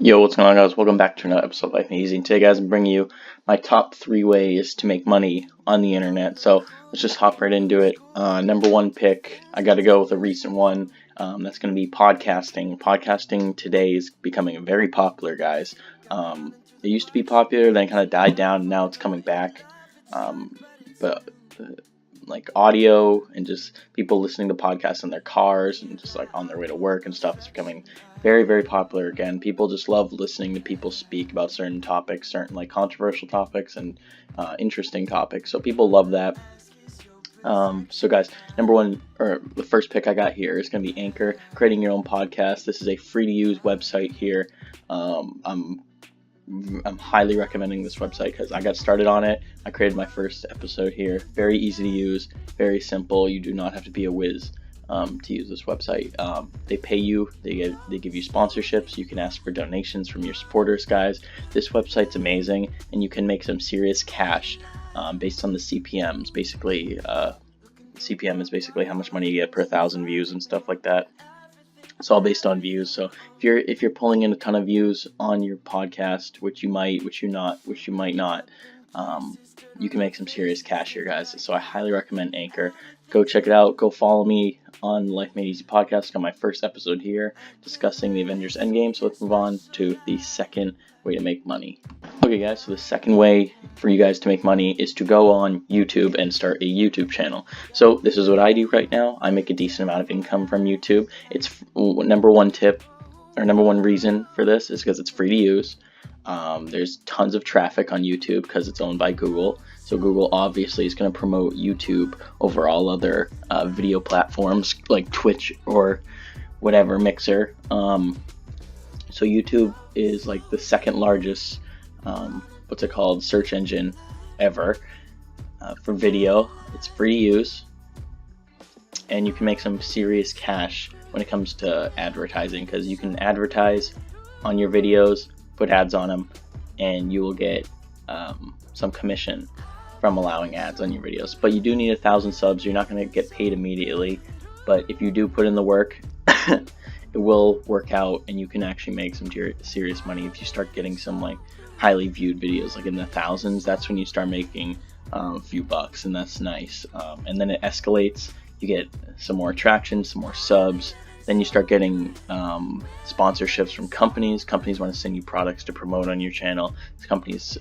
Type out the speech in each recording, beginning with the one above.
Yo, what's going on, guys? Welcome back to another episode of Life Made Easy. And today, guys, I'm bringing you my top 3 ways to make money on the internet. So let's just hop right into it. Number one pick, I got to go with a recent one. That's going to be podcasting. Podcasting today is becoming very popular, guys. It used to be popular, then it kind of died down, and now it's coming back. But like audio and just people listening to podcasts in their cars and just like on their way to work and stuff is becoming very, very popular again. People just love listening to people speak about certain topics, certain like controversial topics and interesting topics. So people love that. So guys, number one, or the first pick I got here is going to be Anchor, creating your own podcast. This is a free to use website here. I'm highly recommending this website because I got started on it. I created my first episode here. Very easy to use, very simple. You do not have to be a whiz to use this website. They pay you. They give you sponsorships. You can ask for donations from your supporters, guys. This website's amazing, and you can make some serious cash based on the CPMs. Basically, CPM is basically how much money you get per 1,000 views and stuff like that. It's all based on views. So if you're pulling in a ton of views on your podcast, which you might not, you can make some serious cash here, guys. So I highly recommend Anchor. Go check it out. Go follow me on Life Made Easy podcast. Got my first episode here discussing the Avengers Endgame. So let's move on to the second way to make money. Okay, guys, so the second way for you guys to make money is to go on YouTube and start a YouTube channel. So this is what I do right now. I make a decent amount of income from YouTube. It's number one reason for this is because it's free to use. There's tons of traffic on YouTube because it's owned by Google. So Google obviously is going to promote YouTube over all other video platforms like Twitch or whatever, Mixer. So YouTube is like the second largest, search engine ever for video. It's free to use, and you can make some serious cash when it comes to advertising because you can advertise on your videos, put ads on them, and you will get some commission from allowing ads on your videos. But you do need 1,000 subs. You're not going to get paid immediately, but if you do put in the work, it will work out, and you can actually make some serious money if you start getting some like highly viewed videos, like in the thousands. That's when you start making a few bucks, and that's nice. And then it escalates. You get some more traction, some more subs. Then you start getting sponsorships from companies. Companies want to send you products to promote on your channel. Companies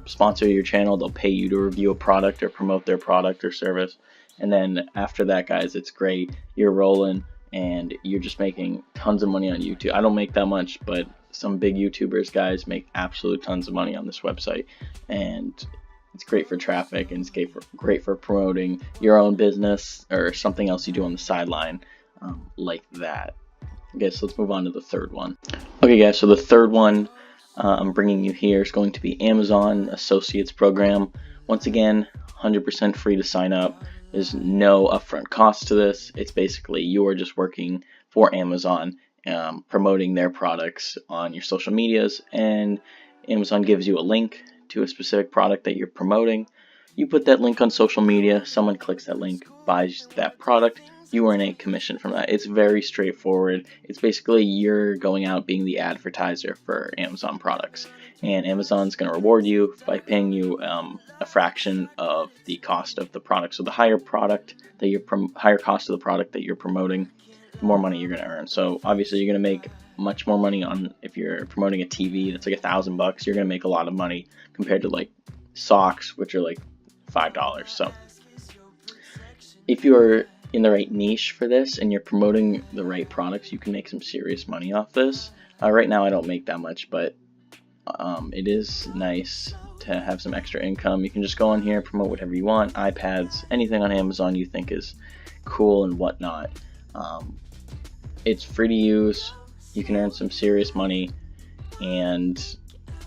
sponsor your channel. They'll pay you to review a product or promote their product or service. And then after that, guys, it's great. You're rolling, and you're just making tons of money on YouTube. I don't make that much, but some big YouTubers, guys, make absolute tons of money on this website. And it's great for traffic, and it's great for promoting your own business or something else you do on the sideline. Like that. Okay, so let's move on to the third one. Okay, guys, so the third one I'm bringing you here is going to be Amazon Associates Program. Once again, 100% free to sign up. There's no upfront cost to this. It's basically you're just working for Amazon, promoting their products on your social medias, and Amazon gives you a link to a specific product that you're promoting. You put that link on social media, someone clicks that link, buys that product, you earn a commission from that. It's very straightforward. It's basically you're going out being the advertiser for Amazon products, and Amazon's going to reward you by paying you a fraction of the cost of the product. So the higher cost of the product that you're promoting, the more money you're going to earn. So obviously you're going to make much more money on if you're promoting a TV that's like $1,000. You're going to make a lot of money compared to like socks, which are like $5. So if you're in the right niche for this and you're promoting the right products, you can make some serious money off this. Right now I don't make that much, but it is nice to have some extra income. You can just go on here, promote whatever you want, iPads, anything on Amazon you think is cool and whatnot. It's free to use. You can earn some serious money, and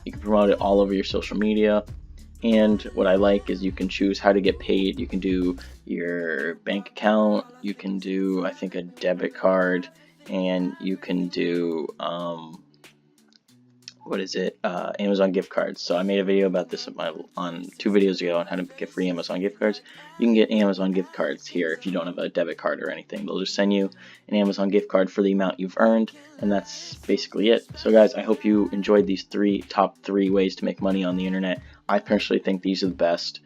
you can promote it all over your social media. And what I like is you can choose how to get paid. You can do your bank account, you can do, I think, a debit card, and you can do Amazon gift cards. So I made a video about this on 2 videos ago on how to get free Amazon gift cards. You can get Amazon gift cards here if you don't have a debit card or anything. They'll just send you an Amazon gift card for the amount you've earned, and that's basically it. So guys, I hope you enjoyed these top three ways to make money on the internet. I personally think these are the best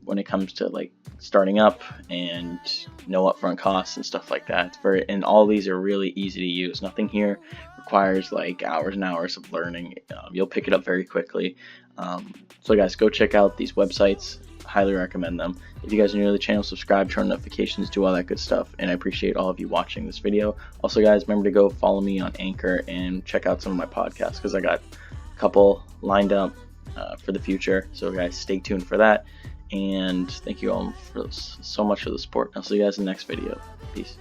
when it comes to like starting up and no upfront costs and stuff like that. And all these are really easy to use. Nothing here requires like hours and hours of learning. You'll pick it up very quickly. So guys, go check out these websites. Highly recommend them. If you guys are new to the channel, subscribe, turn on notifications, do all that good stuff, and I appreciate all of you watching this video. Also guys, remember to go follow me on Anchor and check out some of my podcasts, because I got a couple lined up for the future. So guys, stay tuned for that, and thank you all so much for the support. I'll see you guys in the next video. Peace.